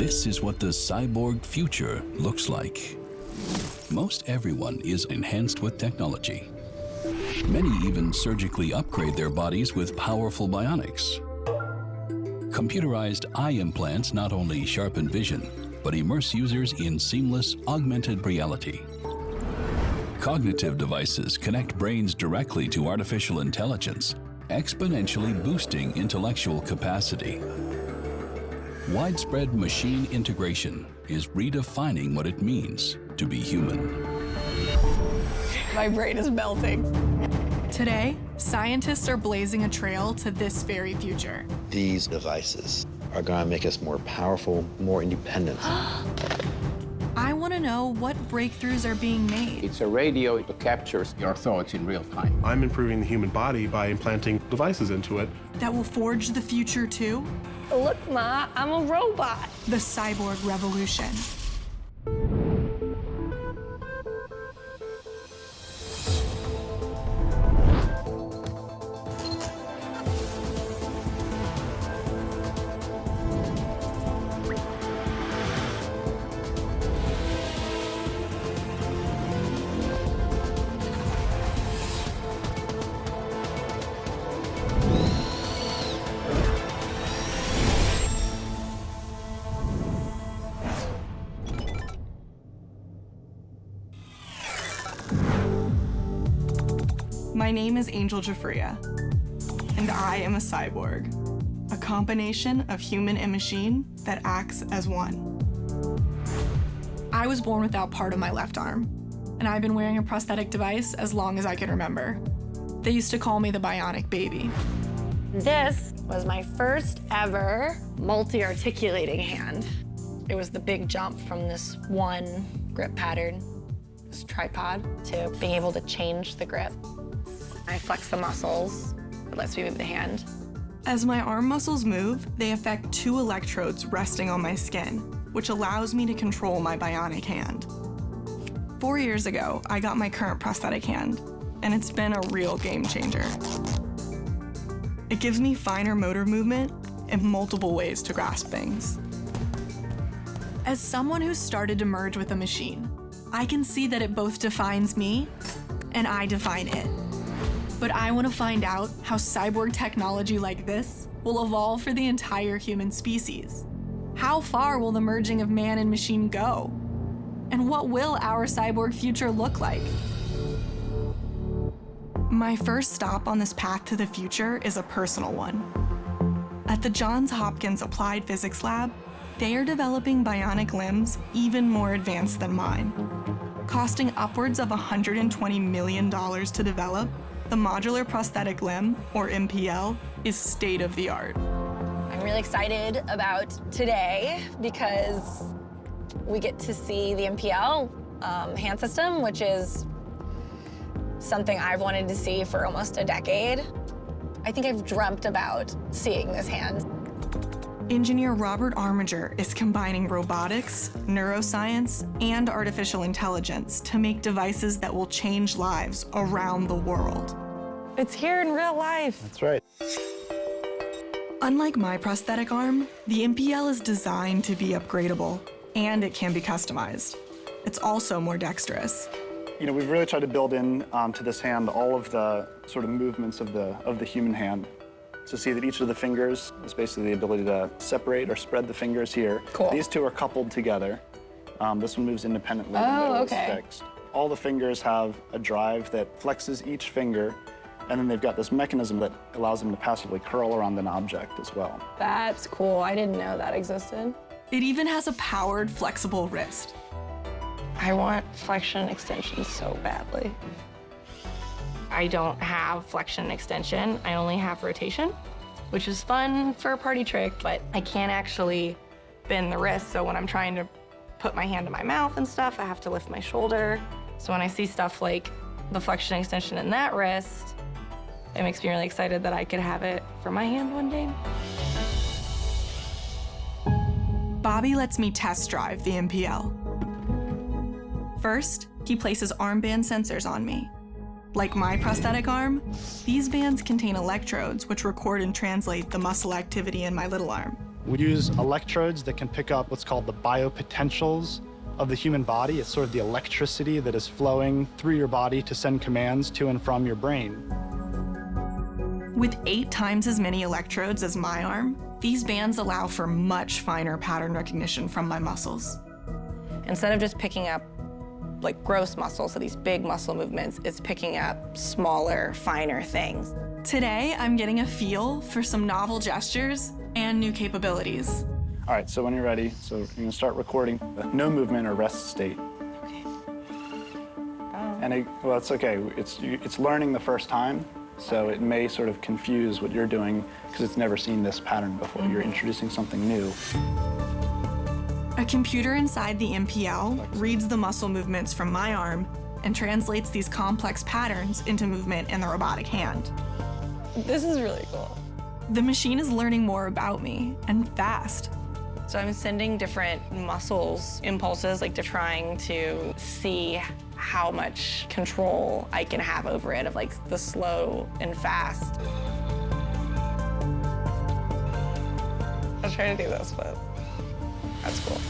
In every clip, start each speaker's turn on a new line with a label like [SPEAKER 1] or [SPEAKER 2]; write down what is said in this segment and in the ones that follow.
[SPEAKER 1] This is what the cyborg future looks like. Most everyone is enhanced with technology. Many even surgically upgrade their bodies with powerful bionics. Computerized eye implants not only sharpen vision, but immerse users in seamless augmented reality. Cognitive devices connect brains directly to artificial intelligence, exponentially boosting intellectual capacity. Widespread machine integration is redefining what it means to be human.
[SPEAKER 2] My brain is melting.
[SPEAKER 3] Today, scientists are blazing a trail to this very future.
[SPEAKER 4] These devices are going to make us more powerful, more independent.
[SPEAKER 3] I want to know what breakthroughs are being made.
[SPEAKER 5] It's a radio that captures your thoughts in real time.
[SPEAKER 6] I'm improving the human body by implanting devices into it.
[SPEAKER 3] That will forge the future too?
[SPEAKER 2] Look, Ma, I'm a robot.
[SPEAKER 3] The cyborg revolution. My name is Angel Jafria, and I am a cyborg, a combination of human and machine that acts as one. I was born without part of my left arm, and I've been wearing a prosthetic device as long as I can remember. They used to call me the bionic baby.
[SPEAKER 2] This was my first ever multi-articulating hand. It was the big jump from this one grip pattern, this tripod, to being able to change the grip. I flex the muscles. It lets me move the hand.
[SPEAKER 3] As my arm muscles move, they affect 2 electrodes resting on my skin, which allows me to control my bionic hand. 4 years ago, I got my current prosthetic hand, and it's been a real game changer. It gives me finer motor movement and multiple ways to grasp things. As someone who started to merge with a machine, I can see that it both defines me and I define it. But I want to find out how cyborg technology like this will evolve for the entire human species. How far will the merging of man and machine go? And what will our cyborg future look like? My first stop on this path to the future is a personal one. At the Johns Hopkins Applied Physics Lab, they are developing bionic limbs even more advanced than mine. Costing upwards of $120 million to develop, the modular prosthetic limb, or MPL, is state-of-the-art.
[SPEAKER 2] I'm really excited about today because we get to see the MPL hand system, which is something I've wanted to see for almost a decade. I think I've dreamt about seeing this hand.
[SPEAKER 3] Engineer Robert Armiger is combining robotics, neuroscience, and artificial intelligence to make devices that will change lives around the world.
[SPEAKER 2] It's here in real life.
[SPEAKER 4] That's right.
[SPEAKER 3] Unlike my prosthetic arm, the MPL is designed to be upgradable, and it can be customized. It's also more dexterous.
[SPEAKER 7] You know, we've really tried to build in to this hand all of the sort of movements of the human hand. To see that each of the fingers is basically the ability to separate or spread the fingers here.
[SPEAKER 2] Cool.
[SPEAKER 7] These two are coupled together. This one moves independently. The middle is fixed. All the fingers have a drive that flexes each finger, and then they've got this mechanism that allows them to passively curl around an object as well.
[SPEAKER 2] That's cool. I didn't know that existed.
[SPEAKER 3] It even has a powered, flexible wrist.
[SPEAKER 2] I want flexion extension so badly. I don't have flexion and extension. I only have rotation, which is fun for a party trick, but I can't actually bend the wrist. So when I'm trying to put my hand to my mouth and stuff, I have to lift my shoulder. So when I see stuff like the flexion and extension in that wrist, it makes me really excited that I could have it for my hand one day.
[SPEAKER 3] Bobby lets me test drive the MPL. First, he places armband sensors on me. Like my prosthetic arm, these bands contain electrodes which record and translate the muscle activity in my little arm.
[SPEAKER 7] We use electrodes that can pick up what's called the biopotentials of the human body. It's sort of the electricity that is flowing through your body to send commands to and from your brain.
[SPEAKER 3] With 8 times as many electrodes as my arm, these bands allow for much finer pattern recognition from my muscles.
[SPEAKER 2] Instead of just picking up like gross muscles, so these big muscle movements, it's picking up smaller, finer things.
[SPEAKER 3] Today, I'm getting a feel for some novel gestures and new capabilities.
[SPEAKER 7] All right, so when you're ready, so you're gonna start recording with no movement or rest state.
[SPEAKER 2] Okay.
[SPEAKER 7] And well, it's okay. It's learning the first time, so it may sort of confuse what you're doing because it's never seen this pattern before. You're introducing something new.
[SPEAKER 3] A computer inside the MPL reads the muscle movements from my arm and translates these complex patterns into movement in the robotic hand.
[SPEAKER 2] This is really cool.
[SPEAKER 3] The machine is learning more about me, and fast.
[SPEAKER 2] So I'm sending different muscles impulses, like to trying to see how much control I can have over it, of like the slow and fast. I was trying to do this, but that's cool.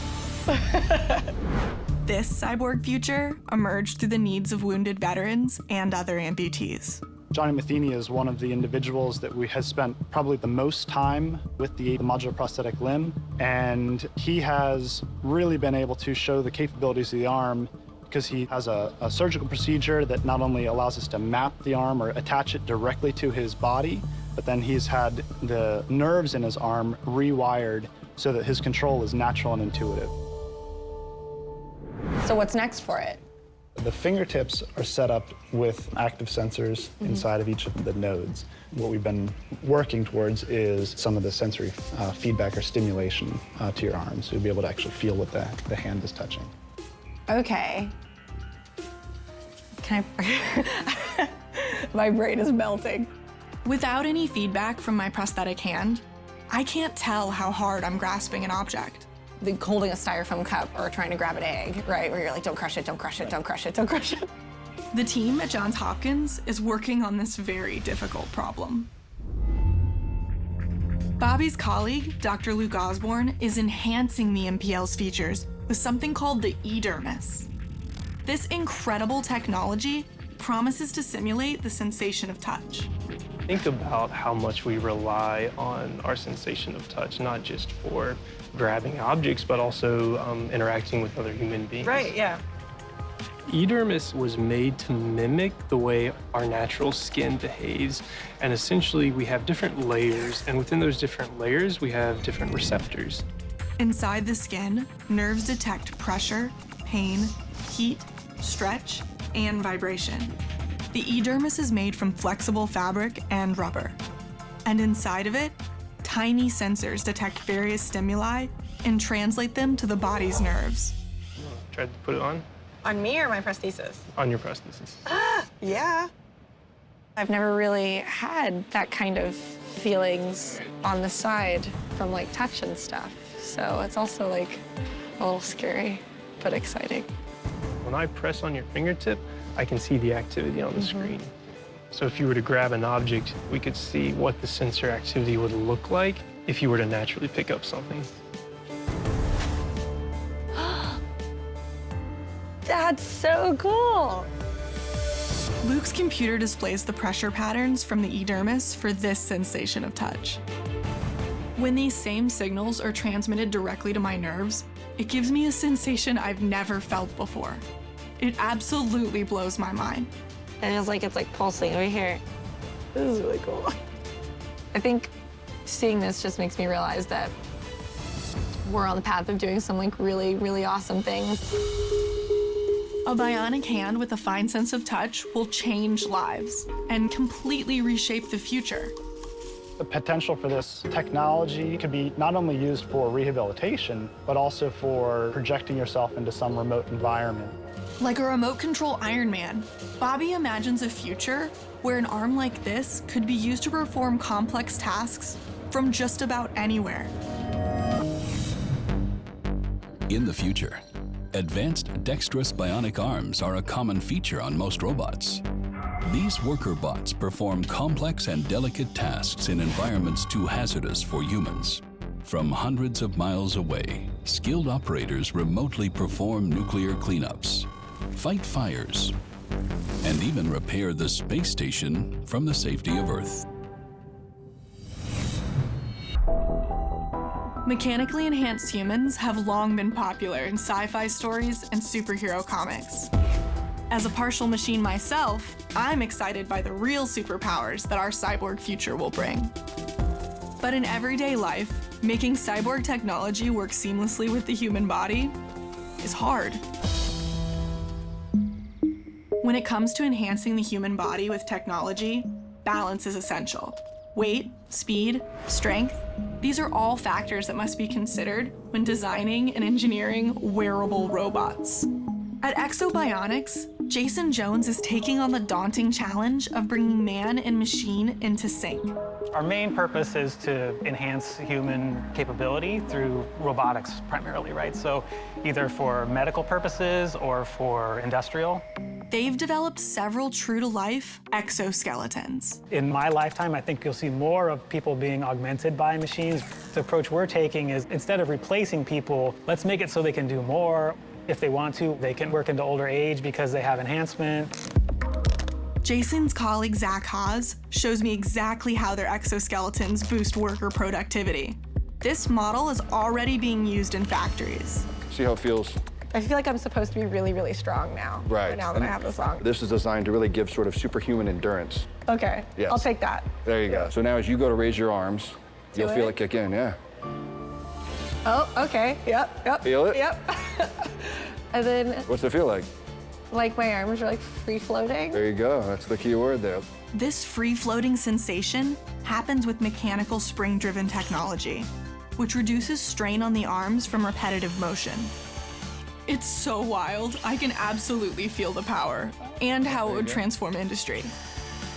[SPEAKER 3] This cyborg future emerged through the needs of wounded veterans and other amputees.
[SPEAKER 7] Johnny Matheny is one of the individuals that has spent probably the most time with the modular prosthetic limb, and he has really been able to show the capabilities of the arm because he has a surgical procedure that not only allows us to map the arm or attach it directly to his body, but then he's had the nerves in his arm rewired so that his control is natural and intuitive.
[SPEAKER 2] So what's next for it?
[SPEAKER 7] The fingertips are set up with active sensors inside of each of the nodes. What we've been working towards is some of the sensory feedback or stimulation to your arm, so you'll be able to actually feel what the hand is touching.
[SPEAKER 2] Okay. Can I? My brain is melting.
[SPEAKER 3] Without any feedback from my prosthetic hand, I can't tell how hard I'm grasping an object.
[SPEAKER 2] Like holding a styrofoam cup or trying to grab an egg, right? Where you're like, don't crush it, don't crush it, don't crush it, don't crush it.
[SPEAKER 3] The team at Johns Hopkins is working on this very difficult problem. Bobby's colleague, Dr. Luke Osborne, is enhancing the MPL's features with something called the eDermis. This incredible technology promises to simulate the sensation of touch.
[SPEAKER 8] Think about how much we rely on our sensation of touch, not just for grabbing objects, but also interacting with other human beings.
[SPEAKER 2] Right, yeah.
[SPEAKER 8] eDermis was made to mimic the way our natural skin behaves. And essentially, we have different layers, and within those different layers, we have different receptors.
[SPEAKER 3] Inside the skin, nerves detect pressure, pain, heat, stretch, and vibration. The eDermis is made from flexible fabric and rubber. And inside of it, tiny sensors detect various stimuli and translate them to the body's nerves.
[SPEAKER 8] Tried to put it on?
[SPEAKER 2] On me or my prosthesis?
[SPEAKER 8] On your prosthesis.
[SPEAKER 2] Yeah. I've never really had that kind of feelings on the side from like touch and stuff. So it's also like a little scary, but exciting.
[SPEAKER 8] When I press on your fingertip, I can see the activity on the screen. So if you were to grab an object, we could see what the sensor activity would look like if you were to naturally pick up something.
[SPEAKER 2] That's so cool.
[SPEAKER 3] Luke's computer displays the pressure patterns from the eDermis for this sensation of touch. When these same signals are transmitted directly to my nerves, it gives me a sensation I've never felt before. It absolutely blows my mind.
[SPEAKER 2] It feels like it's like pulsing over here. This is really cool. I think seeing this just makes me realize that we're on the path of doing some like really, really awesome things.
[SPEAKER 3] A bionic hand with a fine sense of touch will change lives and completely reshape the future.
[SPEAKER 7] The potential for this technology could be not only used for rehabilitation, but also for projecting yourself into some remote environment.
[SPEAKER 3] Like a remote control Iron Man, Bobby imagines a future where an arm like this could be used to perform complex tasks from just about anywhere.
[SPEAKER 1] In the future, advanced dexterous bionic arms are a common feature on most robots. These worker bots perform complex and delicate tasks in environments too hazardous for humans. From hundreds of miles away, skilled operators remotely perform nuclear cleanups, fight fires, and even repair the space station from the safety of Earth.
[SPEAKER 3] Mechanically enhanced humans have long been popular in sci-fi stories and superhero comics. As a partial machine myself, I'm excited by the real superpowers that our cyborg future will bring. But in everyday life, making cyborg technology work seamlessly with the human body is hard. When it comes to enhancing the human body with technology, balance is essential. Weight, speed, strength, these are all factors that must be considered when designing and engineering wearable robots. At Bionics, Jason Jones is taking on the daunting challenge of bringing man and machine into sync.
[SPEAKER 9] Our main purpose is to enhance human capability through robotics primarily, right? So either for medical purposes or for industrial.
[SPEAKER 3] They've developed several true-to-life exoskeletons.
[SPEAKER 9] In my lifetime, I think you'll see more of people being augmented by machines. The approach we're taking is instead of replacing people, let's make it so they can do more. If they want to, they can work into older age because they have enhancement.
[SPEAKER 3] Jason's colleague, Zach Haas, shows me exactly how their exoskeletons boost worker productivity. This model is already being used in factories.
[SPEAKER 10] See how it feels?
[SPEAKER 2] I feel like I'm supposed to be really, really strong now.
[SPEAKER 10] Right.
[SPEAKER 2] Now that I have this on.
[SPEAKER 10] This is designed to really give sort of superhuman endurance.
[SPEAKER 2] Okay,
[SPEAKER 10] Yes.
[SPEAKER 2] I'll take that.
[SPEAKER 10] There you go. So now as you go to raise your arms, you'll feel it kick in, yeah.
[SPEAKER 2] Oh, okay, yep.
[SPEAKER 10] Feel it?
[SPEAKER 2] Yep. And then,
[SPEAKER 10] What's it feel like?
[SPEAKER 2] like my arms are like free floating.
[SPEAKER 10] There you go, that's the key word there.
[SPEAKER 3] This free-floating sensation happens with mechanical spring-driven technology, which reduces strain on the arms from repetitive motion. It's so wild. I can absolutely feel the power and how it would transform industry.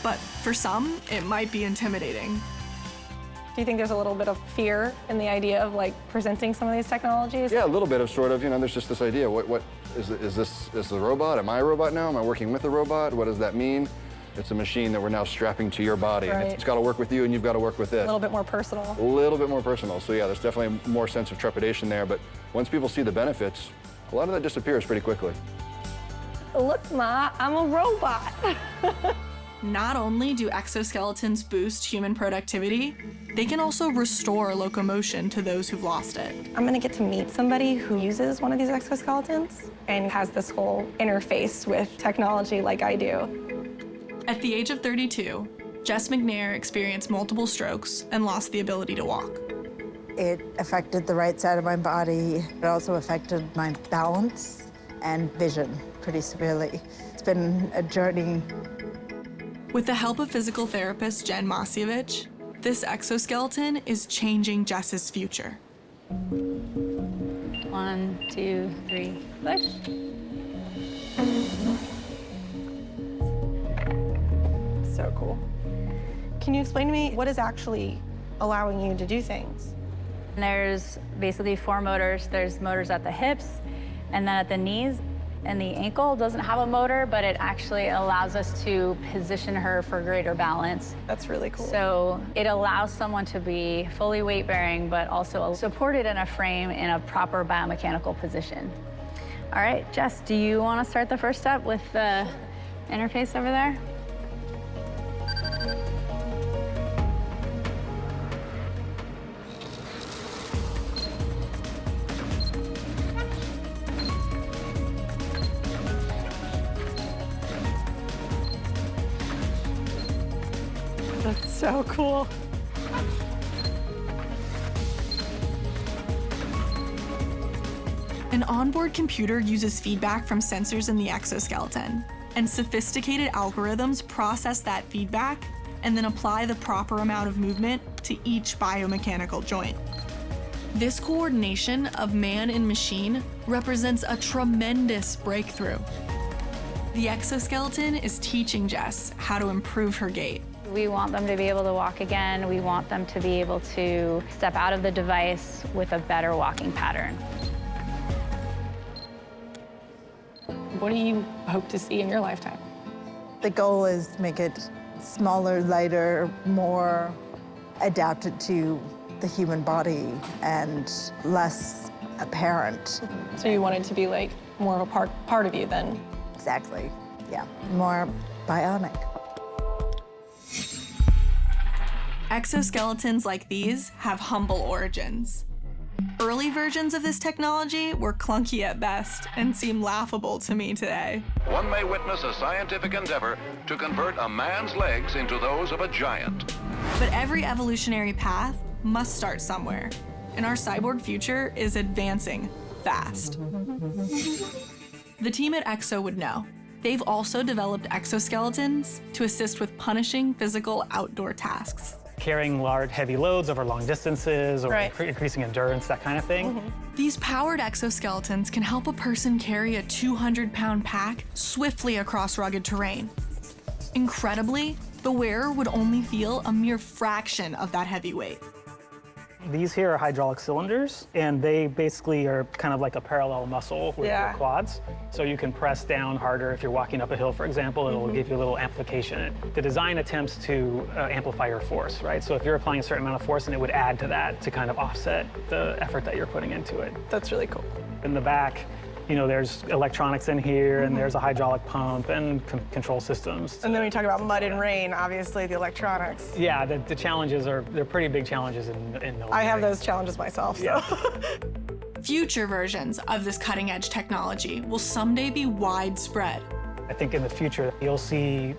[SPEAKER 3] But for some, it might be intimidating.
[SPEAKER 2] Do you think there's a little bit of fear in the idea of like presenting some of these technologies?
[SPEAKER 10] Yeah, a little bit of sort of, there's just this idea, what is the robot? Am I a robot now? Am I working with a robot? What does that mean? It's a machine that we're now strapping to your body.
[SPEAKER 2] Right.
[SPEAKER 10] And it's got to work with you and you've got to work with it.
[SPEAKER 2] A little bit more personal.
[SPEAKER 10] A little bit more personal. So yeah, there's definitely more sense of trepidation there, but once people see the benefits, a lot of that disappears pretty quickly.
[SPEAKER 2] Look, Ma, I'm a robot.
[SPEAKER 3] Not only do exoskeletons boost human productivity, they can also restore locomotion to those who've lost it.
[SPEAKER 2] I'm gonna get to meet somebody who uses one of these exoskeletons and has this whole interface with technology like I do.
[SPEAKER 3] At the age of 32, Jess McNair experienced multiple strokes and lost the ability to walk.
[SPEAKER 11] It affected the right side of my body. It also affected my balance and vision pretty severely. It's been a journey.
[SPEAKER 3] With the help of physical therapist Jen Masievich, this exoskeleton is changing Jess's future.
[SPEAKER 12] 1, 2, 3, push.
[SPEAKER 2] So cool. Can you explain to me what is actually allowing you to do things?
[SPEAKER 12] There's basically 4 motors. There's motors at the hips and then at the knees. And the ankle doesn't have a motor, but it actually allows us to position her for greater balance.
[SPEAKER 2] That's really cool.
[SPEAKER 12] So it allows someone to be fully weight-bearing, but also supported in a frame in a proper biomechanical position. All right, Jess, do you want to start the first step with the interface over there?
[SPEAKER 2] That's so cool.
[SPEAKER 3] An onboard computer uses feedback from sensors in the exoskeleton, and sophisticated algorithms process that feedback and then apply the proper amount of movement to each biomechanical joint. This coordination of man and machine represents a tremendous breakthrough. The exoskeleton is teaching Jess how to improve her gait.
[SPEAKER 12] We want them to be able to walk again. We want them to be able to step out of the device with a better walking pattern.
[SPEAKER 2] What do you hope to see in your lifetime?
[SPEAKER 11] The goal is to make it smaller, lighter, more adapted to the human body and less apparent.
[SPEAKER 2] So you want it to be like more of a part of you then?
[SPEAKER 11] Exactly, yeah, more bionic.
[SPEAKER 3] Exoskeletons like these have humble origins. Early versions of this technology were clunky at best and seem laughable to me today.
[SPEAKER 13] One may witness a scientific endeavor to convert a man's legs into those of a giant.
[SPEAKER 3] But every evolutionary path must start somewhere, and our cyborg future is advancing fast. The team at Exo would know. They've also developed exoskeletons to assist with punishing physical outdoor tasks.
[SPEAKER 9] Carrying large, heavy loads over long distances or increasing endurance, that kind of thing.
[SPEAKER 3] These powered exoskeletons can help a person carry a 200-pound pack swiftly across rugged terrain. Incredibly, the wearer would only feel a mere fraction of that heavy weight.
[SPEAKER 9] These here are hydraulic cylinders, and they basically are kind of like a parallel muscle with your quads. So you can press down harder if you're walking up a hill, for example. It'll give you a little amplification. The design attempts to amplify your force, right? So if you're applying a certain amount of force, and it would add to that to kind of offset the effort that you're putting into it.
[SPEAKER 2] That's really cool.
[SPEAKER 9] In the back, you know, there's electronics in here, and there's a hydraulic pump and control systems.
[SPEAKER 14] And then we talk about mud and rain, obviously, the electronics.
[SPEAKER 9] Yeah, the challenges they're pretty big challenges in
[SPEAKER 14] I have those challenges myself, so.
[SPEAKER 3] Future versions of this cutting-edge technology will someday be widespread.
[SPEAKER 9] I think in the future, you'll see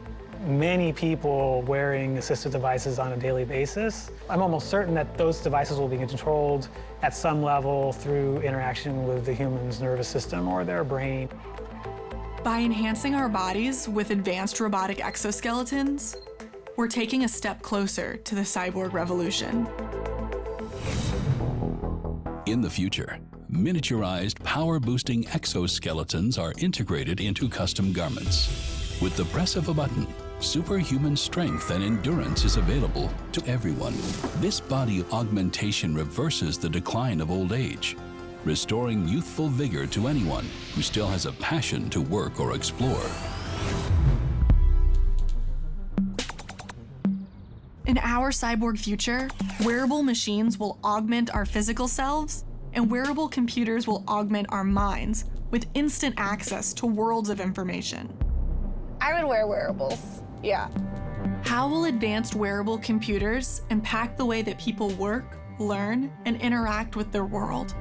[SPEAKER 9] many people wearing assistive devices on a daily basis. I'm almost certain that those devices will be controlled at some level through interaction with the human's nervous system or their brain.
[SPEAKER 3] By enhancing our bodies with advanced robotic exoskeletons, we're taking a step closer to the cyborg revolution.
[SPEAKER 1] In the future, miniaturized, power-boosting exoskeletons are integrated into custom garments. With the press of a button, superhuman strength and endurance is available to everyone. This body augmentation reverses the decline of old age, restoring youthful vigor to anyone who still has a passion to work or explore.
[SPEAKER 3] In our cyborg future, wearable machines will augment our physical selves, and wearable computers will augment our minds with instant access to worlds of information.
[SPEAKER 2] I would wear wearables, yeah.
[SPEAKER 3] How will advanced wearable computers impact the way that people work, learn, and interact with their world?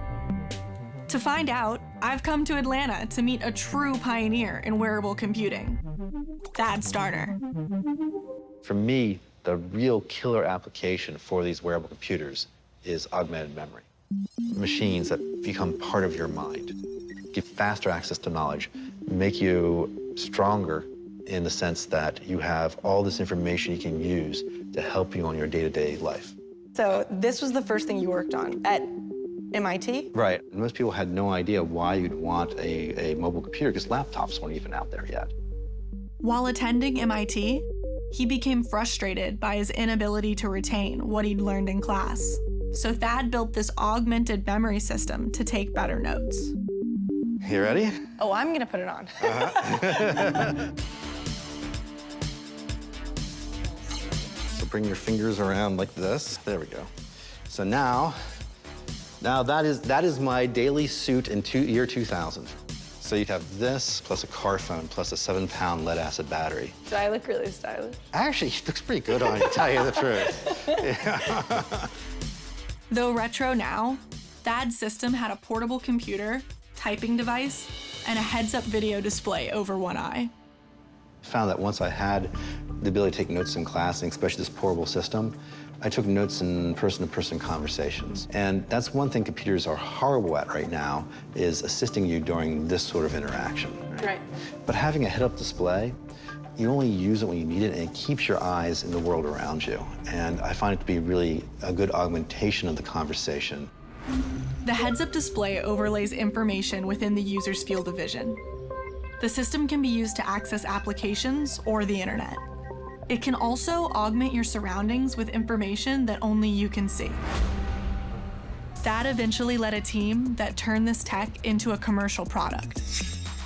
[SPEAKER 3] To find out, I've come to Atlanta to meet a true pioneer in wearable computing, Thad Starner.
[SPEAKER 4] For me, the real killer application for these wearable computers is augmented memory. Machines that become part of your mind, give faster access to knowledge, make you stronger in the sense that you have all this information you can use to help you on your day-to-day life.
[SPEAKER 14] So this was the first thing you worked on at MIT?
[SPEAKER 4] Right. Most people had no idea why you'd want a mobile computer because laptops weren't even out there yet.
[SPEAKER 3] While attending MIT, he became frustrated by his inability to retain what he'd learned in class. So Thad built this augmented memory system to take better notes.
[SPEAKER 4] You ready?
[SPEAKER 14] Oh, I'm gonna put it on.
[SPEAKER 4] So bring your fingers around like this. There we go. So now that is my daily suit in year 2000. So you'd have this plus a car phone plus a 7-pound lead-acid battery.
[SPEAKER 2] Do I look really stylish?
[SPEAKER 4] Actually, it looks pretty good on you, to tell you the truth. Yeah.
[SPEAKER 3] Though retro now, Thad's system had a portable computer, typing device, and a heads-up video display over one eye.
[SPEAKER 4] I found that once I had the ability to take notes in class, and especially this portable system, I took notes in person-to-person conversations. And that's one thing computers are horrible at right now, is assisting you during this sort of interaction.
[SPEAKER 2] Right.
[SPEAKER 4] But having a head-up display, you only use it when you need it, and it keeps your eyes in the world around you. And I find it to be really a good augmentation of the conversation.
[SPEAKER 3] The heads-up display overlays information within the user's field of vision. The system can be used to access applications or the internet. It can also augment your surroundings with information that only you can see. Thad eventually led a team that turned this tech into a commercial product,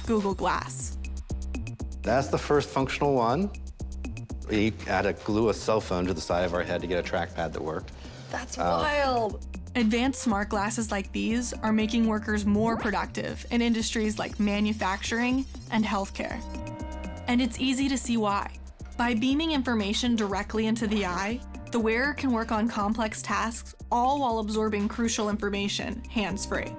[SPEAKER 3] Google Glass.
[SPEAKER 4] That's the first functional one. We had to glue a cell phone to the side of our head to get a trackpad that worked.
[SPEAKER 14] That's wild.
[SPEAKER 3] Advanced smart glasses like these are making workers more productive in industries like manufacturing and healthcare. And it's easy to see why. By beaming information directly into the eye, the wearer can work on complex tasks, all while absorbing crucial information hands-free.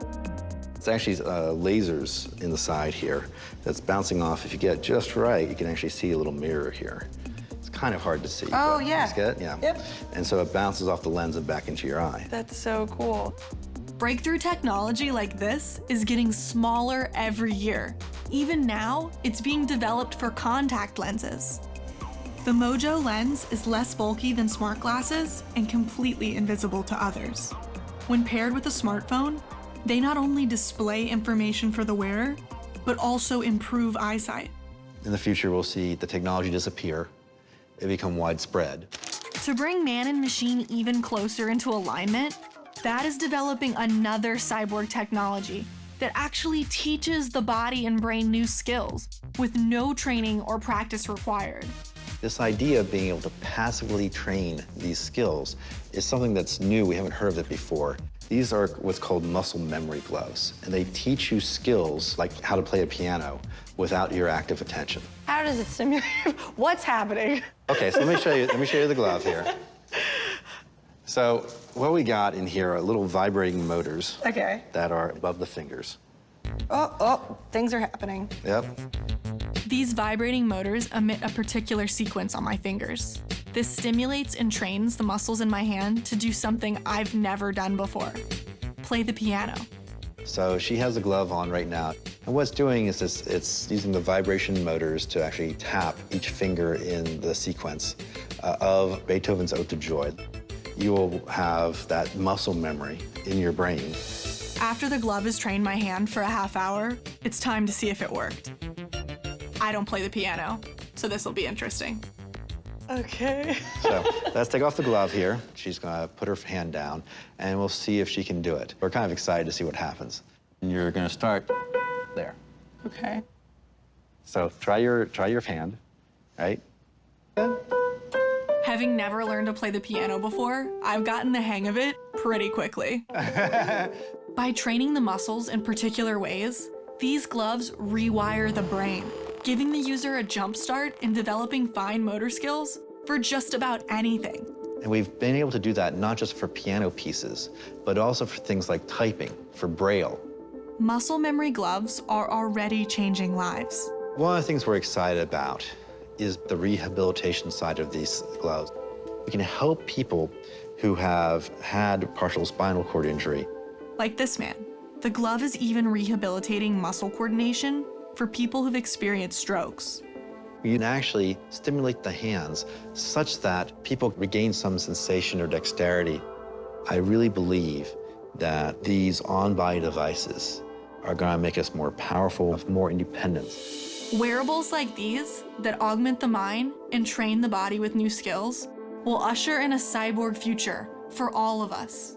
[SPEAKER 4] It's actually lasers in the side here that's bouncing off. If you get it just right, you can actually see a little mirror here. It's kind of hard to see.
[SPEAKER 14] Oh,
[SPEAKER 4] but
[SPEAKER 14] yeah.
[SPEAKER 4] You get it? Yeah.
[SPEAKER 14] Yep.
[SPEAKER 4] And so it bounces off the lens and back into your eye.
[SPEAKER 14] That's so cool.
[SPEAKER 3] Breakthrough technology like this is getting smaller every year. Even now, it's being developed for contact lenses. The Mojo lens is less bulky than smart glasses and completely invisible to others. When paired with a smartphone, they not only display information for the wearer, but also improve eyesight.
[SPEAKER 4] In the future, we'll see the technology disappear, it become widespread.
[SPEAKER 3] To bring man and machine even closer into alignment, that is developing another cyborg technology that actually teaches the body and brain new skills with no training or practice required.
[SPEAKER 4] This idea of being able to passively train these skills is something that's new. We haven't heard of it before. These are what's called muscle memory gloves, and they teach you skills like how to play a piano without your active attention.
[SPEAKER 14] How does it simulate? What's happening?
[SPEAKER 4] Okay, so let me show you the glove here. So what we got in here are little vibrating motors that are above the fingers.
[SPEAKER 14] Oh, things are happening.
[SPEAKER 4] Yep.
[SPEAKER 3] These vibrating motors emit a particular sequence on my fingers. This stimulates and trains the muscles in my hand to do something I've never done before: play the piano.
[SPEAKER 4] So she has the glove on right now. And what it's doing is it's using the vibration motors to actually tap each finger in the sequence of Beethoven's Ode to Joy. You will have that muscle memory in your brain.
[SPEAKER 3] After the glove has trained my hand for a half hour, it's time to see if it worked. I don't play the piano, so this will be interesting.
[SPEAKER 14] Okay.
[SPEAKER 4] So let's take off the glove here. She's gonna put her hand down, and we'll see if she can do it. We're kind of excited to see what happens. And you're gonna start there.
[SPEAKER 14] Okay.
[SPEAKER 4] So try your hand, right?
[SPEAKER 3] Having never learned to play the piano before, I've gotten the hang of it pretty quickly. By training the muscles in particular ways, these gloves rewire the brain, giving the user a jump start in developing fine motor skills for just about anything.
[SPEAKER 4] And we've been able to do that not just for piano pieces, but also for things like typing, for Braille.
[SPEAKER 3] Muscle memory gloves are already changing lives.
[SPEAKER 4] One of the things we're excited about is the rehabilitation side of these gloves. We can help people who have had partial spinal cord injury.
[SPEAKER 3] Like this man. The glove is even rehabilitating muscle coordination for people who've experienced strokes.
[SPEAKER 4] You can actually stimulate the hands such that people regain some sensation or dexterity. I really believe that these on-body devices are going to make us more powerful, more independent.
[SPEAKER 3] Wearables like these that augment the mind and train the body with new skills will usher in a cyborg future for all of us.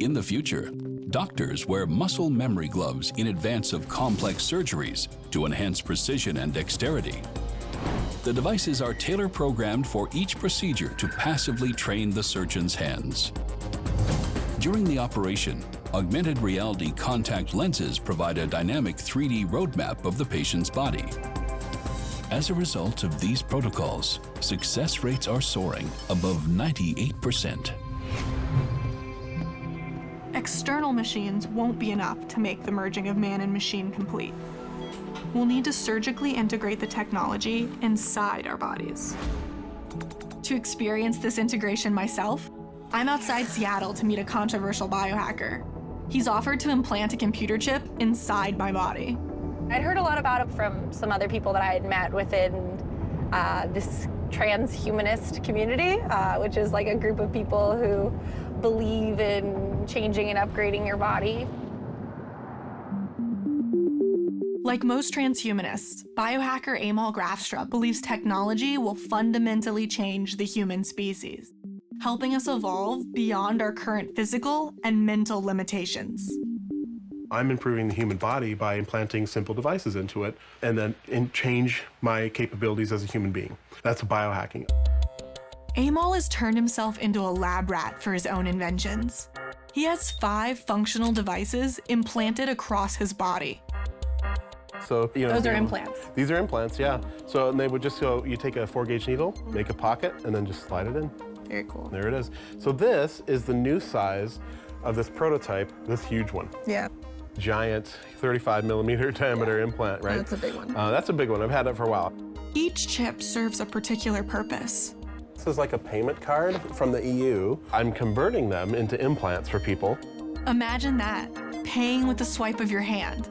[SPEAKER 1] In the future, doctors wear muscle memory gloves in advance of complex surgeries to enhance precision and dexterity. The devices are tailor-programmed for each procedure to passively train the surgeon's hands. During the operation, augmented reality contact lenses provide a dynamic 3D roadmap of the patient's body. As a result of these protocols, success rates are soaring above 98%.
[SPEAKER 3] External machines won't be enough to make the merging of man and machine complete. We'll need to surgically integrate the technology inside our bodies. To experience this integration myself, I'm outside Seattle to meet a controversial biohacker. He's offered to implant a computer chip inside my body.
[SPEAKER 2] I'd heard a lot about it from some other people that I had met within this transhumanist community, which is like a group of people who believe in changing and upgrading your body.
[SPEAKER 3] Like most transhumanists, biohacker Amal Grafstra believes technology will fundamentally change the human species, helping us evolve beyond our current physical and mental limitations.
[SPEAKER 6] I'm improving the human body by implanting simple devices into it and then change my capabilities as a human being. That's biohacking.
[SPEAKER 3] Amol has turned himself into a lab rat for his own inventions. He has 5 functional devices implanted across his body.
[SPEAKER 6] So,
[SPEAKER 14] Those are implants.
[SPEAKER 6] These are implants, yeah. So they would just go, you take a 4-gauge needle, make a pocket, and then just slide it in.
[SPEAKER 14] Very cool.
[SPEAKER 6] There it is. So this is the new size of this prototype, this huge one.
[SPEAKER 14] Yeah.
[SPEAKER 6] Giant 35mm diameter implant, right?
[SPEAKER 14] That's a big one.
[SPEAKER 6] That's a big one. I've had it for a while.
[SPEAKER 3] Each chip serves a particular purpose.
[SPEAKER 6] This is like a payment card from the EU. I'm converting them into implants for people.
[SPEAKER 3] Imagine that, paying with the swipe of your hand.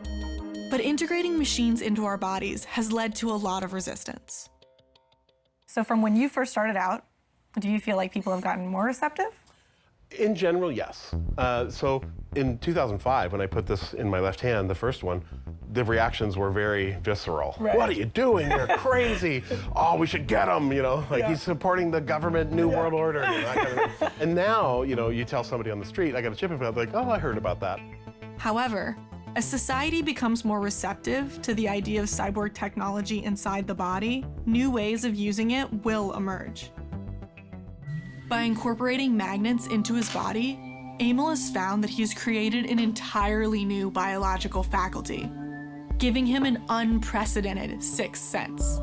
[SPEAKER 3] But integrating machines into our bodies has led to a lot of resistance.
[SPEAKER 14] So from when you first started out, do you feel like people have gotten more receptive?
[SPEAKER 6] In general, yes. So in 2005, when I put this in my left hand, the first one, the reactions were very visceral.
[SPEAKER 14] Right.
[SPEAKER 6] What are you doing? You're crazy. Oh, we should get him, he's supporting the government New World Order. That kind of thing. And now, you tell somebody on the street, I got a chip implant, they're like, oh, I heard about that.
[SPEAKER 3] However, as society becomes more receptive to the idea of cyborg technology inside the body, new ways of using it will emerge. By incorporating magnets into his body, Amol has found that he's created an entirely new biological faculty, giving him an unprecedented sixth sense.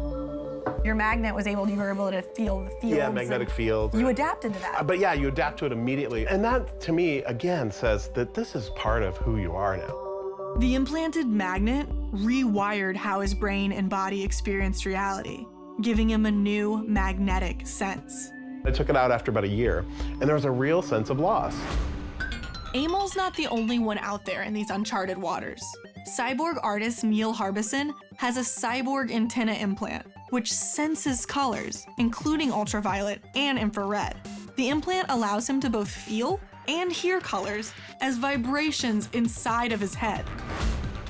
[SPEAKER 14] Your magnet you were able to feel the fields.
[SPEAKER 6] Yeah, magnetic field.
[SPEAKER 14] You adapted to that.
[SPEAKER 6] But yeah, you adapt to it immediately. And that, to me, again, says that this is part of who you are now.
[SPEAKER 3] The implanted magnet rewired how his brain and body experienced reality, giving him a new magnetic sense.
[SPEAKER 6] I took it out after about a year, and there was a real sense of loss.
[SPEAKER 3] Amol's not the only one out there in these uncharted waters. Cyborg artist Neil Harbison has a cyborg antenna implant, which senses colors, including ultraviolet and infrared. The implant allows him to both feel and hear colors as vibrations inside of his head.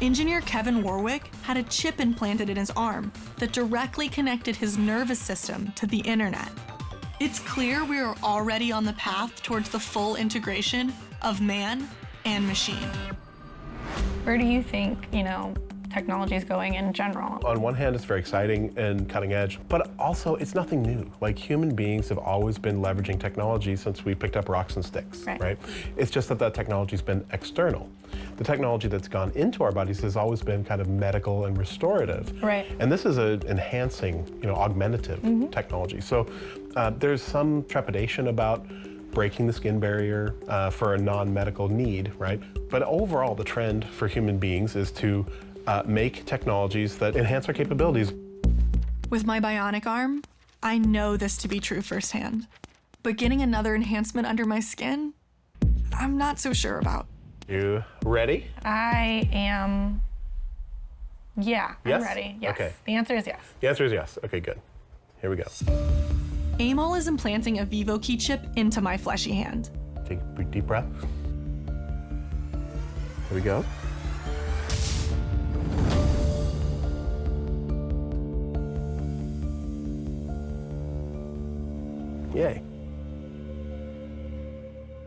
[SPEAKER 3] Engineer Kevin Warwick had a chip implanted in his arm that directly connected his nervous system to the internet. It's clear we are already on the path towards the full integration of man and machine.
[SPEAKER 2] Where do you think, technology is going in general?
[SPEAKER 6] On one hand, it's very exciting and cutting edge, but also it's nothing new. Like, human beings have always been leveraging technology since we picked up rocks and sticks, right? It's just that technology's been external. The technology that's gone into our bodies has always been kind of medical and restorative.
[SPEAKER 2] Right.
[SPEAKER 6] And this is an enhancing, augmentative technology. So there's some trepidation about breaking the skin barrier for a non-medical need, right? But overall, the trend for human beings is to make technologies that enhance our capabilities.
[SPEAKER 3] With my bionic arm, I know this to be true firsthand. But getting another enhancement under my skin, I'm not so sure about.
[SPEAKER 6] You ready?
[SPEAKER 2] I am,
[SPEAKER 6] Yes?
[SPEAKER 2] I'm ready, yes.
[SPEAKER 6] Okay.
[SPEAKER 2] The answer is yes.
[SPEAKER 6] The answer is yes. Okay, good. Here we go.
[SPEAKER 3] Amol is implanting a VivoKey chip into my fleshy hand.
[SPEAKER 6] Take a deep breath. Here we go. Yay.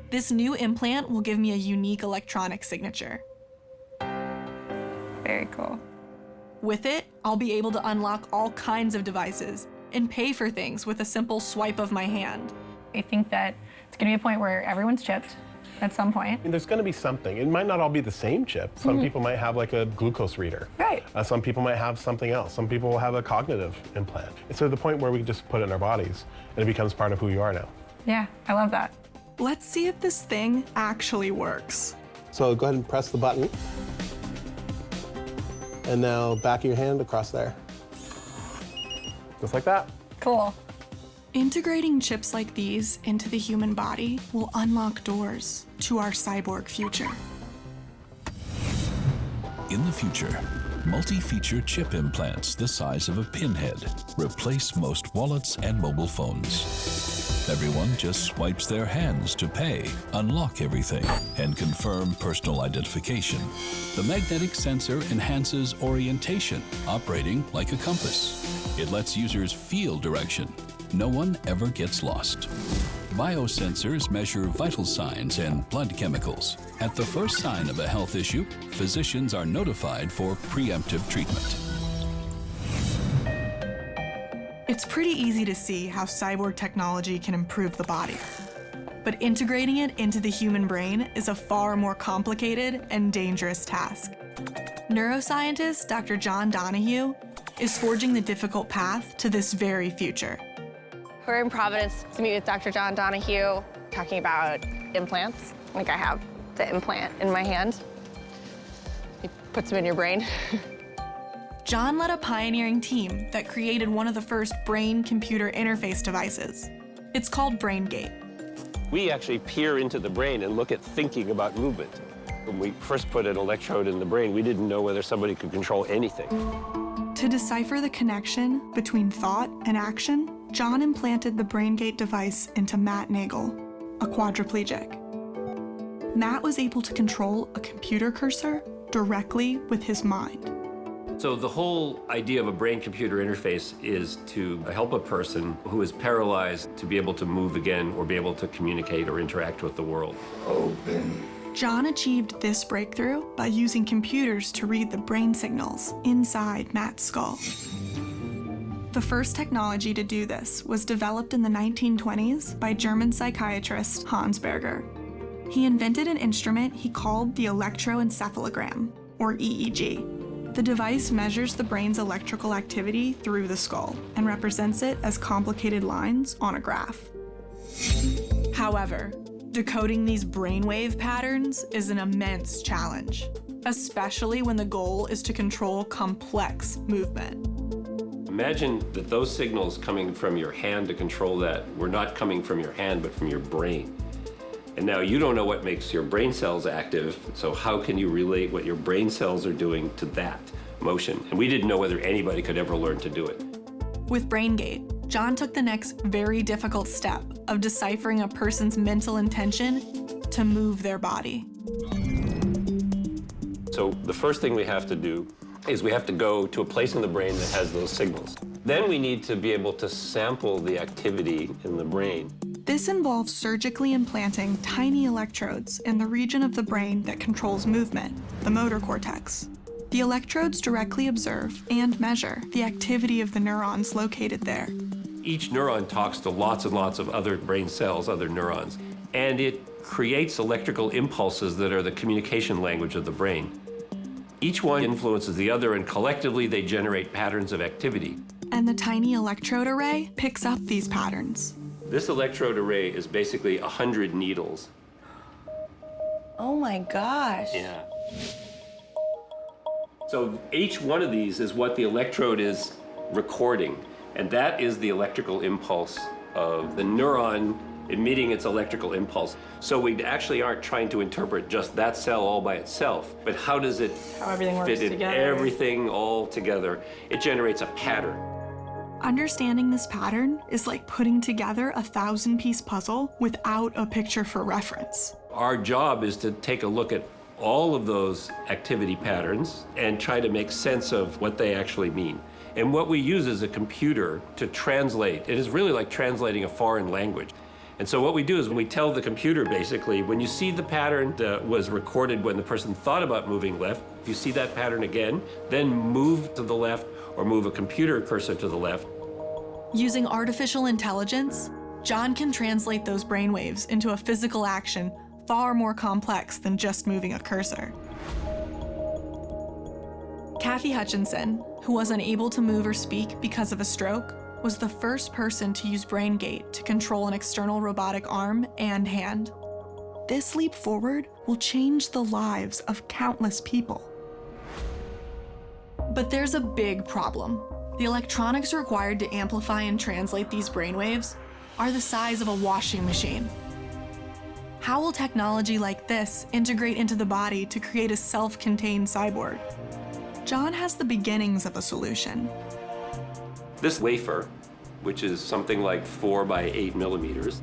[SPEAKER 3] This new implant will give me a unique electronic signature.
[SPEAKER 2] Very cool.
[SPEAKER 3] With it, I'll be able to unlock all kinds of devices and pay for things with a simple swipe of my hand.
[SPEAKER 2] I think that it's going to be a point where everyone's chipped at some point.
[SPEAKER 6] There's going to be something. It might not all be the same chip. Some people might have like a glucose reader.
[SPEAKER 2] Right.
[SPEAKER 6] Some people might have something else. Some people will have a cognitive implant. It's to the point where we can just put it in our bodies and it becomes part of who you are now.
[SPEAKER 2] Yeah, I love that.
[SPEAKER 3] Let's see if this thing actually works.
[SPEAKER 6] So go ahead and press the button. And now back of your hand across there. Just like that.
[SPEAKER 2] Cool.
[SPEAKER 3] Integrating chips like these into the human body will unlock doors to our cyborg future.
[SPEAKER 1] In the future, multi-feature chip implants the size of a pinhead replace most wallets and mobile phones. Everyone just swipes their hands to pay, unlock everything, and confirm personal identification. The magnetic sensor enhances orientation, operating like a compass. It lets users feel direction. No one ever gets lost. Biosensors measure vital signs and blood chemicals. At the first sign of a health issue, physicians are notified for preemptive treatment.
[SPEAKER 3] It's pretty easy to see how cyborg technology can improve the body. But integrating it into the human brain is a far more complicated and dangerous task. Neuroscientist Dr. John Donahue is forging the difficult path to this very future.
[SPEAKER 2] We're in Providence to meet with Dr. John Donahue, talking about implants. Like I have the implant in my hand. He puts them in your brain.
[SPEAKER 3] John led a pioneering team that created one of the first brain-computer interface devices. It's called BrainGate.
[SPEAKER 15] We actually peer into the brain and look at thinking about movement. When we first put an electrode in the brain, we didn't know whether somebody could control anything.
[SPEAKER 3] To decipher the connection between thought and action, John implanted the BrainGate device into Matt Nagel, a quadriplegic. Matt was able to control a computer cursor directly with his mind.
[SPEAKER 15] So the whole idea of a brain-computer interface is to help a person who is paralyzed to be able to move again or be able to communicate or interact with the world.
[SPEAKER 3] Open. John achieved this breakthrough by using computers to read the brain signals inside Matt's skull. The first technology to do this was developed in the 1920s by German psychiatrist Hans Berger. He invented an instrument he called the electroencephalogram, or EEG. The device measures the brain's electrical activity through the skull and represents it as complicated lines on a graph. However, decoding these brainwave patterns is an immense challenge, especially when the goal is to control complex movement.
[SPEAKER 15] Imagine that those signals coming from your hand to control that were not coming from your hand, but from your brain. And now you don't know what makes your brain cells active, so how can you relate what your brain cells are doing to that motion? And we didn't know whether anybody could ever learn to do it.
[SPEAKER 3] With BrainGate, John took the next very difficult step of deciphering a person's mental intention to move their body.
[SPEAKER 15] So the first thing we have to do is we have to go to a place in the brain that has those signals. Then we need to be able to sample the activity in the brain.
[SPEAKER 3] This involves surgically implanting tiny electrodes in the region of the brain that controls movement, the motor cortex. The electrodes directly observe and measure the activity of the neurons located there.
[SPEAKER 15] Each neuron talks to lots and lots of other brain cells, other neurons, and it creates electrical impulses that are the communication language of the brain. Each one influences the other, and collectively they generate patterns of activity.
[SPEAKER 3] And the tiny electrode array picks up these patterns.
[SPEAKER 15] This electrode array is basically 100 needles.
[SPEAKER 2] Oh my gosh.
[SPEAKER 15] Yeah. So each one of these is what the electrode is recording, and that is the electrical impulse of the neuron emitting its electrical impulse. So we actually aren't trying to interpret just that cell all by itself, but how does it fit in everything all together? It generates a pattern.
[SPEAKER 3] Understanding this pattern is like putting together a 1,000-piece puzzle without a picture for reference.
[SPEAKER 15] Our job is to take a look at all of those activity patterns and try to make sense of what they actually mean. And what we use is a computer to translate. It is really like translating a foreign language. And so what we do is we tell the computer, basically, when you see the pattern that was recorded when the person thought about moving left, if you see that pattern again, then move to the left or move a computer cursor to the left.
[SPEAKER 3] Using artificial intelligence, John can translate those brainwaves into a physical action far more complex than just moving a cursor. Kathy Hutchinson, who was unable to move or speak because of a stroke, was the first person to use BrainGate to control an external robotic arm and hand. This leap forward will change the lives of countless people. But there's a big problem. The electronics required to amplify and translate these brainwaves are the size of a washing machine. How will technology like this integrate into the body to create a self-contained cyborg? John has the beginnings of a solution.
[SPEAKER 15] This wafer, which is something like 4 by 8 millimeters,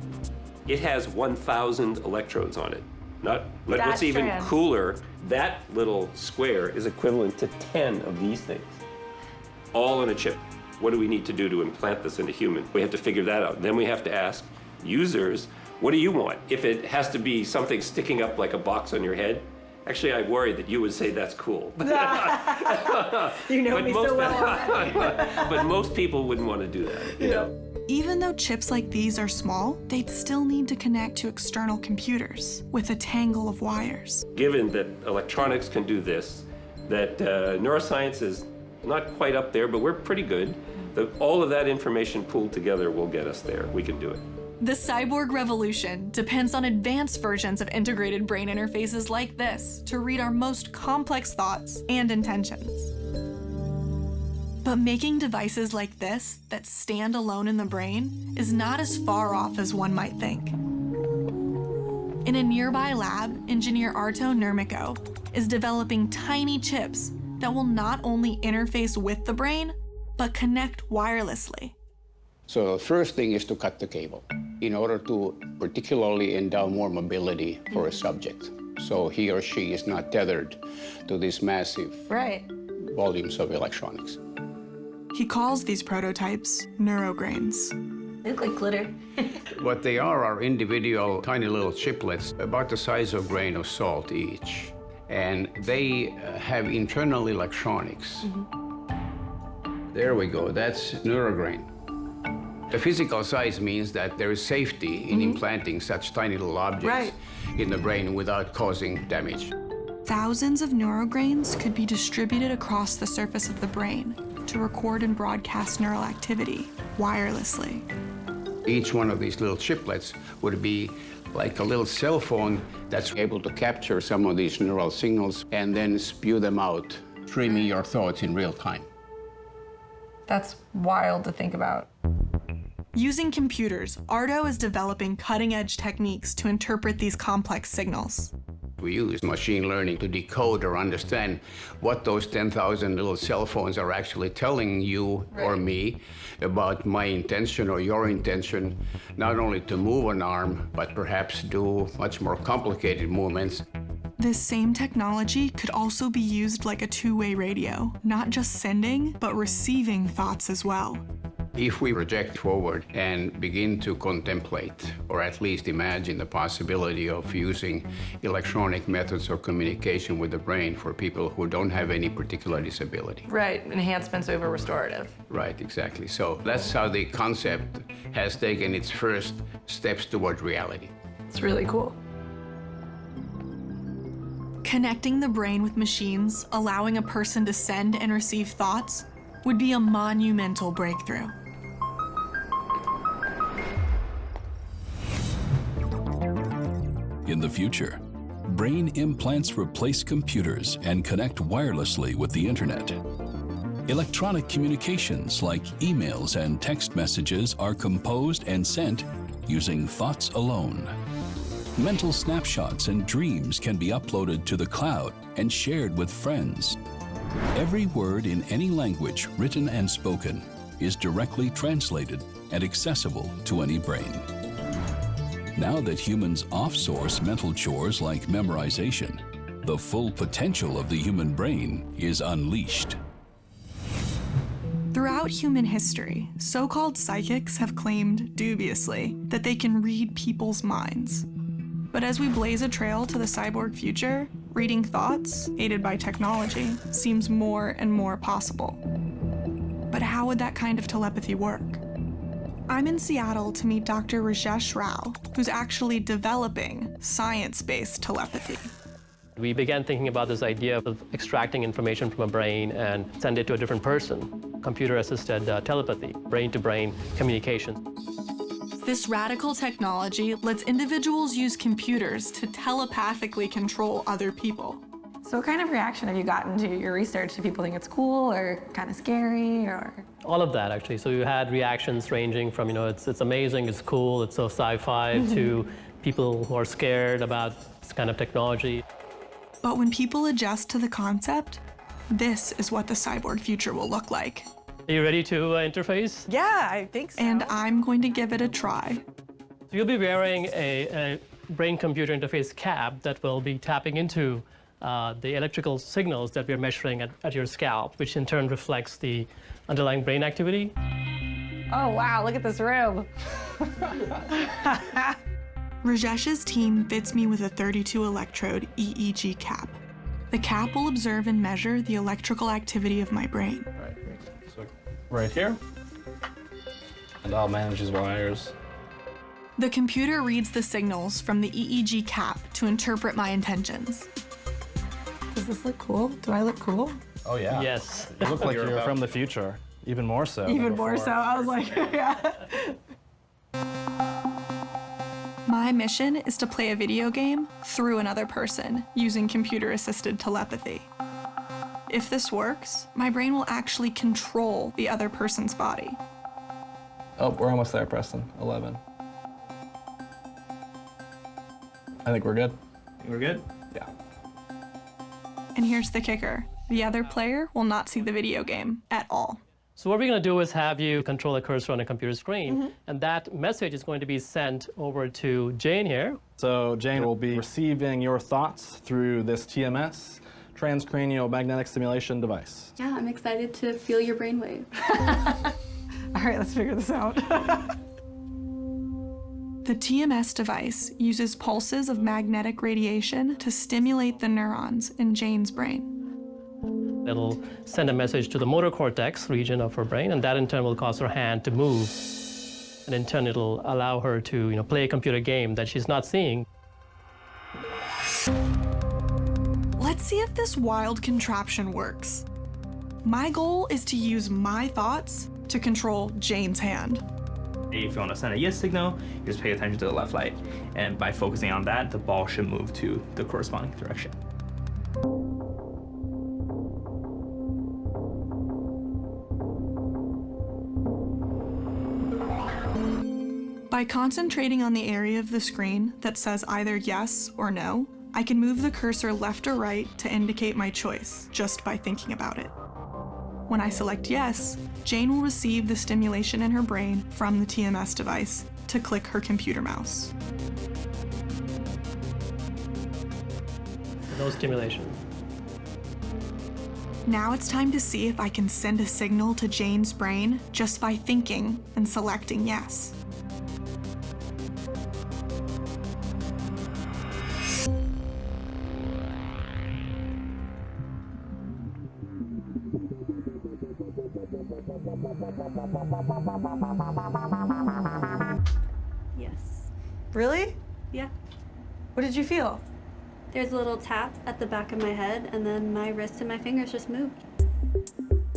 [SPEAKER 15] it has 1,000 electrodes on it. But what's even cooler, that little square is equivalent to 10 of these things, all on a chip. What do we need to do to implant this into human? We have to figure that out. Then we have to ask users, what do you want? If it has to be something sticking up like a box on your head, Actually, I worried that you would say that's cool.
[SPEAKER 14] You know me so well already.
[SPEAKER 15] But most people wouldn't want to do that. You know?
[SPEAKER 3] Even though chips like these are small, they'd still need to connect to external computers with a tangle of wires.
[SPEAKER 15] Given that electronics can do this, that neuroscience is not quite up there, but we're pretty good, that all of that information pooled together will get us there. We can do it.
[SPEAKER 3] The cyborg revolution depends on advanced versions of integrated brain interfaces like this to read our most complex thoughts and intentions. But making devices like this that stand alone in the brain is not as far off as one might think. In a nearby lab, engineer Arto Nurmiko is developing tiny chips that will not only interface with the brain, but connect wirelessly.
[SPEAKER 5] So the first thing is to cut the cable in order to particularly endow more mobility for a subject. So he or she is not tethered to these massive volumes of electronics.
[SPEAKER 3] He calls these prototypes neurograins.
[SPEAKER 14] They look like glitter.
[SPEAKER 5] What they are individual tiny little chiplets about the size of a grain of salt each. And they have internal electronics. There we go, that's neurograin. The physical size means that there is safety in implanting such tiny little objects in the brain without causing damage.
[SPEAKER 3] Thousands of neurograins could be distributed across the surface of the brain to record and broadcast neural activity wirelessly.
[SPEAKER 5] Each one of these little chiplets would be like a little cell phone that's able to capture some of these neural signals and then spew them out, streaming your thoughts in real time.
[SPEAKER 2] That's wild to think about.
[SPEAKER 3] Using computers, Arto is developing cutting-edge techniques to interpret these complex signals.
[SPEAKER 5] We use machine learning to decode or understand what those 10,000 little cell phones are actually telling you or me about my intention or your intention, not only to move an arm, but perhaps do much more complicated movements.
[SPEAKER 3] This same technology could also be used like a two-way radio, not just sending, but receiving thoughts as well.
[SPEAKER 5] If we project forward and begin to contemplate, or at least imagine the possibility of using electronic methods of communication with the brain for people who don't have any particular disability.
[SPEAKER 2] Right, enhancements over restorative.
[SPEAKER 5] Right, exactly. So that's how the concept has taken its first steps toward reality.
[SPEAKER 2] It's really cool.
[SPEAKER 3] Connecting the brain with machines, allowing a person to send and receive thoughts, would be a monumental breakthrough.
[SPEAKER 1] In the future, brain implants replace computers and connect wirelessly with the internet. Electronic communications like emails and text messages are composed and sent using thoughts alone. Mental snapshots and dreams can be uploaded to the cloud and shared with friends. Every word in any language, written and spoken, is directly translated and accessible to any brain. Now that humans off-source mental chores like memorization, the full potential of the human brain is unleashed.
[SPEAKER 3] Throughout human history, so-called psychics have claimed, dubiously, that they can read people's minds. But as we blaze a trail to the cyborg future, reading thoughts, aided by technology, seems more and more possible. But how would that kind of telepathy work? I'm in Seattle to meet Dr. Rajesh Rao, who's actually developing science-based telepathy.
[SPEAKER 16] We began thinking about this idea of extracting information from a brain and send it to a different person. Computer-assisted telepathy, brain-to-brain communication.
[SPEAKER 3] This radical technology lets individuals use computers to telepathically control other people.
[SPEAKER 2] So what kind of reaction have you gotten to your research? Do people think it's cool or kind of scary or?
[SPEAKER 16] All of that, actually. So you had reactions ranging from, it's amazing, it's cool, it's so sci-fi, to people who are scared about this kind of technology.
[SPEAKER 3] But when people adjust to the concept, this is what the cyborg future will look like.
[SPEAKER 16] Are you ready to interface?
[SPEAKER 14] Yeah, I think so.
[SPEAKER 3] And I'm going to give it a try.
[SPEAKER 16] So you'll be wearing a brain-computer interface cap that will be tapping into the electrical signals that we're measuring at your scalp, which in turn reflects the underlying brain activity.
[SPEAKER 2] Oh, wow, look at this room.
[SPEAKER 3] Rajesh's team fits me with a 32 electrode EEG cap. The cap will observe and measure the electrical activity of my brain.
[SPEAKER 17] Right, so right here, and I'll manage these wires.
[SPEAKER 3] The computer reads the signals from the EEG cap to interpret my intentions. Does this look cool? Do I look cool?
[SPEAKER 17] Oh yeah.
[SPEAKER 16] Yes.
[SPEAKER 17] You look like you're from the future. Even more so.
[SPEAKER 3] Even more so. I was like, yeah. My mission is to play a video game through another person using computer-assisted telepathy. If this works, my brain will actually control the other person's body.
[SPEAKER 17] Oh, we're almost there, Preston. 11. I think we're good.
[SPEAKER 8] We're good?
[SPEAKER 17] Yeah.
[SPEAKER 3] And here's the kicker. The other player will not see the video game at all.
[SPEAKER 16] So what we're going to do is have you control a cursor on a computer screen, and that message is going to be sent over to Jane here.
[SPEAKER 17] So Jane will be receiving your thoughts through this TMS, transcranial magnetic stimulation device.
[SPEAKER 18] Yeah, I'm excited to feel your brainwave.
[SPEAKER 3] All right, let's figure this out. The TMS device uses pulses of magnetic radiation to stimulate the neurons in Jane's brain.
[SPEAKER 16] It'll send a message to the motor cortex region of her brain, and that in turn will cause her hand to move. And in turn, it'll allow her to, play a computer game that she's not seeing.
[SPEAKER 3] Let's see if this wild contraption works. My goal is to use my thoughts to control Jane's hand.
[SPEAKER 19] If you want to send a yes signal, you just pay attention to the left light. And by focusing on that, the ball should move to the corresponding direction.
[SPEAKER 3] By concentrating on the area of the screen that says either yes or no, I can move the cursor left or right to indicate my choice just by thinking about it. When I select yes, Jane will receive the stimulation in her brain from the TMS device to click her computer mouse.
[SPEAKER 16] No stimulation.
[SPEAKER 3] Now it's time to see if I can send a signal to Jane's brain just by thinking and selecting yes.
[SPEAKER 18] Yes.
[SPEAKER 3] Really?
[SPEAKER 18] Yeah.
[SPEAKER 3] What did you feel?
[SPEAKER 18] There's a little tap at the back of my head, and then my wrist and my fingers just moved.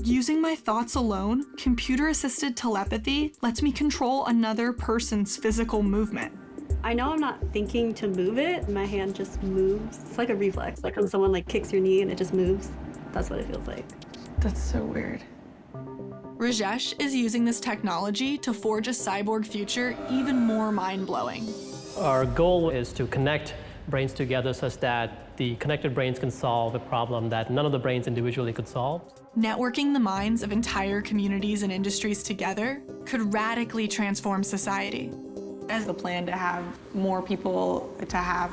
[SPEAKER 3] Using my thoughts alone, computer-assisted telepathy lets me control another person's physical movement.
[SPEAKER 18] I know I'm not thinking to move it, my hand just moves. It's like a reflex, like when someone kicks your knee and it just moves. That's what it feels like.
[SPEAKER 3] That's so weird. Rajesh is using this technology to forge a cyborg future even more mind-blowing.
[SPEAKER 16] Our goal is to connect brains together such that the connected brains can solve a problem that none of the brains individually could solve.
[SPEAKER 3] Networking the minds of entire communities and industries together could radically transform society. As the plan to have more people to have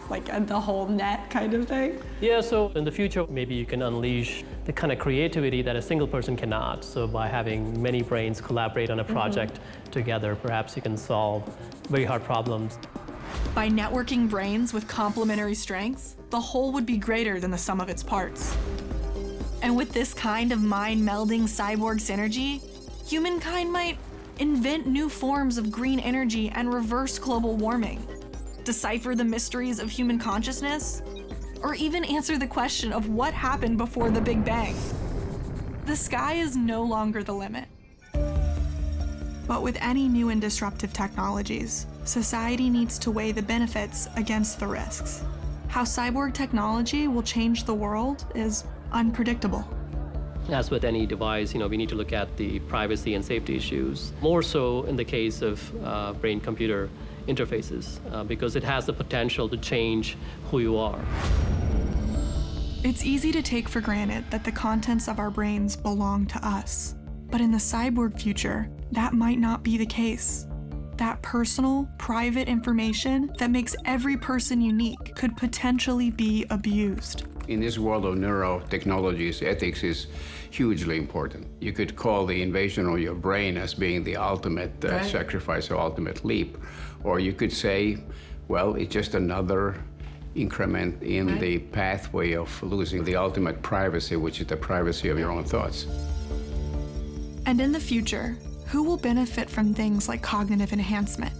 [SPEAKER 3] the whole net kind of thing?
[SPEAKER 16] Yeah, so in the future, maybe you can unleash the kind of creativity that a single person cannot. So by having many brains collaborate on a project together, perhaps you can solve very hard problems.
[SPEAKER 3] By networking brains with complementary strengths, the whole would be greater than the sum of its parts. And with this kind of mind-melding cyborg synergy, humankind might invent new forms of green energy and reverse global warming, decipher the mysteries of human consciousness, or even answer the question of what happened before the Big Bang. The sky is no longer the limit. But with any new and disruptive technologies, society needs to weigh the benefits against the risks. How cyborg technology will change the world is unpredictable.
[SPEAKER 16] As with any device, we need to look at the privacy and safety issues, more so in the case of brain-computer interfaces, because it has the potential to change who you are.
[SPEAKER 3] It's easy to take for granted that the contents of our brains belong to us. But in the cyborg future, that might not be the case. That personal, private information that makes every person unique could potentially be abused.
[SPEAKER 5] In this world of neurotechnologies, ethics is hugely important. You could call the invasion of your brain as being the ultimate sacrifice or ultimate leap. Or you could say, well, it's just another increment in the pathway of losing the ultimate privacy, which is the privacy of your own thoughts.
[SPEAKER 3] And in the future, who will benefit from things like cognitive enhancement?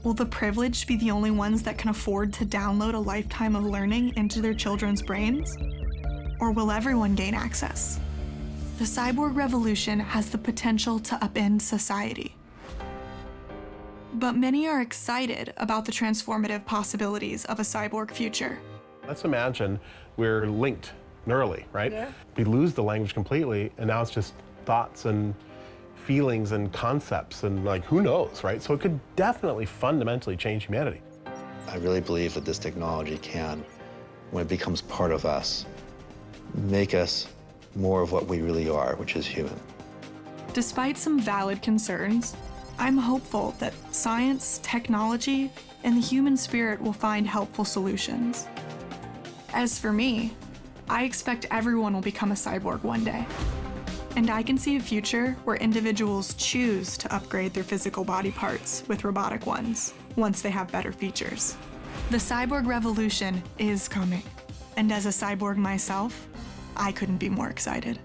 [SPEAKER 3] Will the privileged be the only ones that can afford to download a lifetime of learning into their children's brains? Or will everyone gain access? The cyborg revolution has the potential to upend society. But many are excited about the transformative possibilities of a cyborg future.
[SPEAKER 6] Let's imagine we're linked neurally, right? Yeah. We lose the language completely, and now it's just thoughts and feelings and concepts, and like, who knows, right? So it could definitely fundamentally change humanity.
[SPEAKER 4] I really believe that this technology can, when it becomes part of us, make us more of what we really are, which is human.
[SPEAKER 3] Despite some valid concerns, I'm hopeful that science, technology, and the human spirit will find helpful solutions. As for me, I expect everyone will become a cyborg one day. And I can see a future where individuals choose to upgrade their physical body parts with robotic ones once they have better features. The cyborg revolution is coming. And as a cyborg myself, I couldn't be more excited.